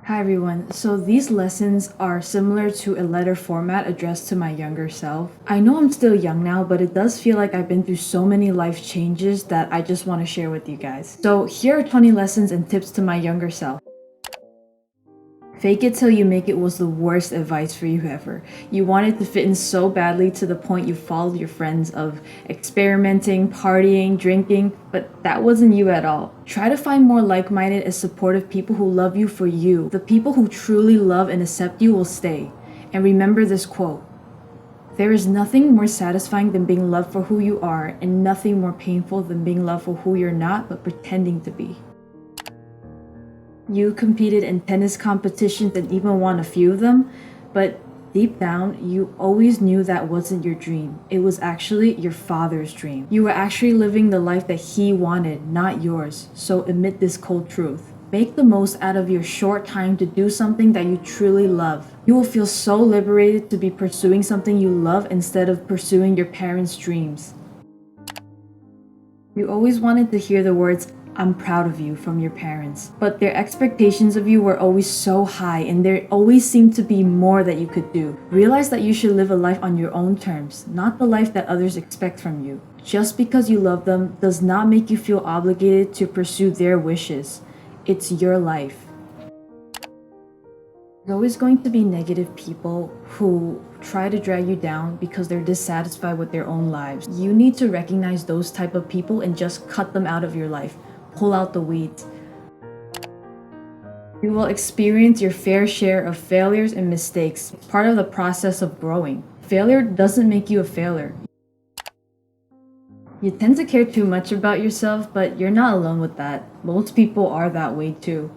Hi everyone. So these lessons are similar to a letter format addressed to my younger self. I know I'm still young now, but it does feel like I've been through so many life changes that I just want to share with you guys. So here are 20 lessons and tips to my younger self. Fake it till you make it was the worst advice for you ever. You wanted to fit in so badly to the point you followed your friends of experimenting, partying, drinking, but that wasn't you at all. Try to find more like-minded and supportive people who love you for you. The people who truly love and accept you will stay. And remember this quote: there is nothing more satisfying than being loved for who you are, and nothing more painful than being loved for who you're not but pretending to be. You competed in tennis competitions and even won a few of them, but deep down, you always knew that wasn't your dream. It was actually your father's dream. You were actually living the life that he wanted, not yours. So admit this cold truth. Make the most out of your short time to do something that you truly love. You will feel so liberated to be pursuing something you love instead of pursuing your parents' dreams. You always wanted to hear the words, "I'm proud of you," from your parents, but their expectations of you were always so high and there always seemed to be more that you could do. Realize that you should live a life on your own terms, not the life that others expect from you. Just because you love them does not make you feel obligated to pursue their wishes. It's your life. There's always going to be negative people who try to drag you down because they're dissatisfied with their own lives. You need to recognize those type of people and just cut them out of your life. Pull out the weeds. You will experience your fair share of failures and mistakes. It's part of the process of growing. Failure doesn't make you a failure. You tend to care too much about yourself, but you're not alone with that. Most people are that way too.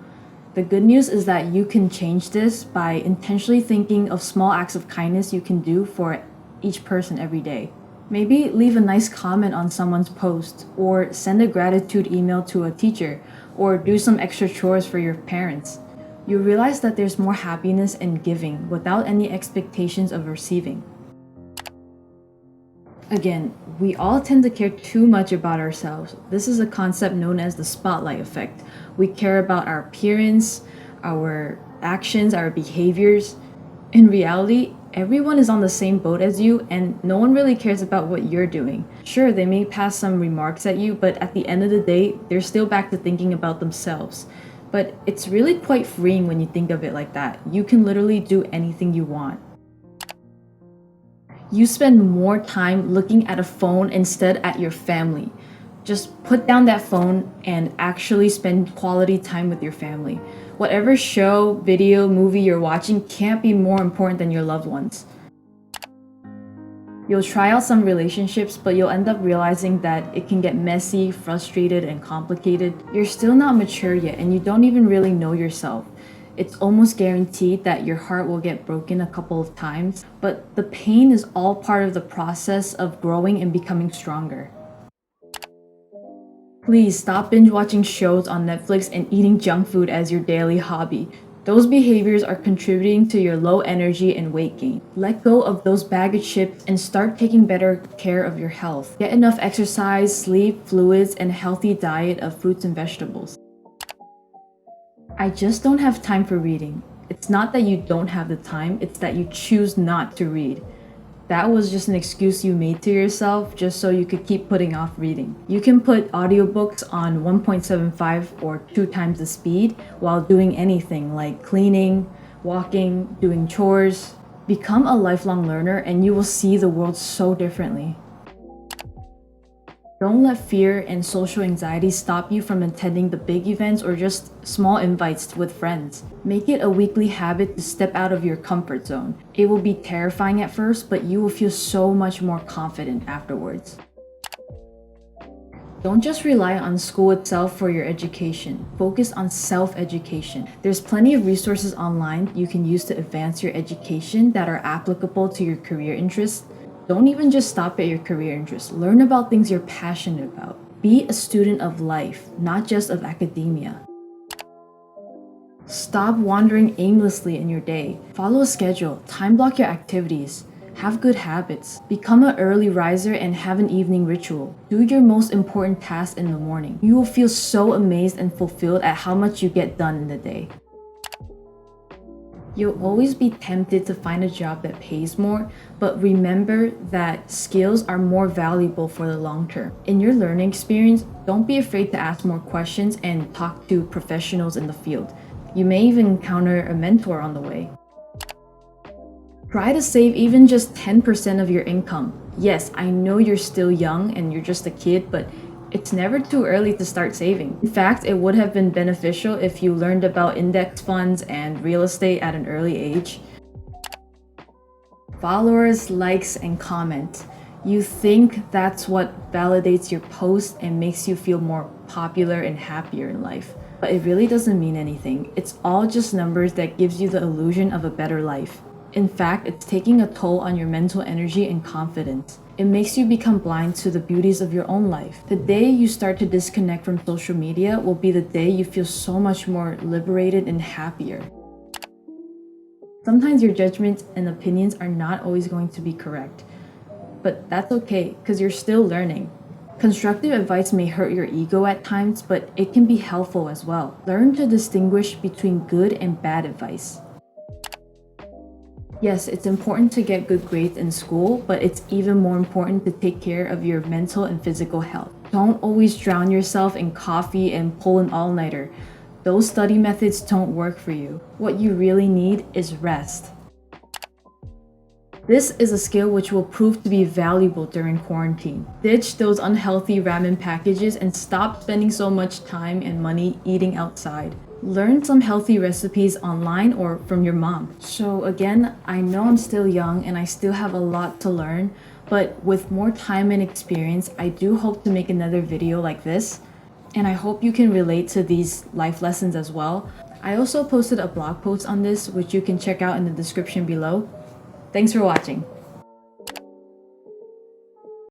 The good news is that you can change this by intentionally thinking of small acts of kindness you can do for each person every day. Maybe leave a nice comment on someone's post, or send a gratitude email to a teacher, or do some extra chores for your parents. You realize that there's more happiness in giving without any expectations of receiving. Again, we all tend to care too much about ourselves. This is a concept known as the spotlight effect. We care about our appearance, our actions, our behaviors. In reality, everyone is on the same boat as you, and no one really cares about what you're doing. Sure, they may pass some remarks at you, but at the end of the day, they're still back to thinking about themselves. But it's really quite freeing when you think of it like that. You can literally do anything you want. You spend more time looking at a phone instead at your family. Just put down that phone and actually spend quality time with your family. Whatever show, video, movie you're watching can't be more important than your loved ones. You'll try out some relationships, but you'll end up realizing that it can get messy, frustrated, and complicated. You're still not mature yet, and you don't even really know yourself. It's almost guaranteed that your heart will get broken a couple of times, but the pain is all part of the process of growing and becoming stronger. Please stop binge watching shows on Netflix and eating junk food as your daily hobby. Those behaviors are contributing to your low energy and weight gain. Let go of those baggage chips and start taking better care of your health. Get enough exercise, sleep, fluids, and a healthy diet of fruits and vegetables. I just don't have time for reading. It's not that you don't have the time, it's that you choose not to read. That was just an excuse you made to yourself just so you could keep putting off reading. You can put audiobooks on 1.75 or 2 times the speed while doing anything like cleaning, walking, doing chores. Become a lifelong learner and you will see the world so differently. Don't let fear and social anxiety stop you from attending the big events or just small invites with friends. Make it a weekly habit to step out of your comfort zone. It will be terrifying at first, but you will feel so much more confident afterwards. Don't just rely on school itself for your education. Focus on self-education. There's plenty of resources online you can use to advance your education that are applicable to your career interests. Don't even just stop at your career interests. Learn about things you're passionate about. Be a student of life, not just of academia. Stop wandering aimlessly in your day. Follow a schedule. Time block your activities. Have good habits. Become an early riser and have an evening ritual. Do your most important tasks in the morning. You will feel so amazed and fulfilled at how much you get done in the day. You'll always be tempted to find a job that pays more, but remember that skills are more valuable for the long term. In your learning experience, don't be afraid to ask more questions and talk to professionals in the field. You may even encounter a mentor on the way. Try to save even just 10% of your income. Yes, I know you're still young and you're just a kid, but it's never too early to start saving. In fact, it would have been beneficial if you learned about index funds and real estate at an early age. Followers, likes, and comment. You think that's what validates your post and makes you feel more popular and happier in life. But it really doesn't mean anything. It's all just numbers that gives you the illusion of a better life. In fact, it's taking a toll on your mental energy and confidence. It makes you become blind to the beauties of your own life. The day you start to disconnect from social media will be the day you feel so much more liberated and happier. Sometimes your judgments and opinions are not always going to be correct, but that's okay because you're still learning. Constructive advice may hurt your ego at times, but it can be helpful as well. Learn to distinguish between good and bad advice. Yes, it's important to get good grades in school, but it's even more important to take care of your mental and physical health. Don't always drown yourself in coffee and pull an all-nighter. Those study methods don't work for you. What you really need is rest. This is a skill which will prove to be valuable during quarantine. Ditch those unhealthy ramen packages and stop spending so much time and money eating outside. Learn some healthy recipes online or from your mom. So again, I know I'm still young and I still have a lot to learn, but with more time and experience, I do hope to make another video like this. And I hope you can relate to these life lessons as well. I also posted a blog post on this, which you can check out in the description below. Thanks for watching.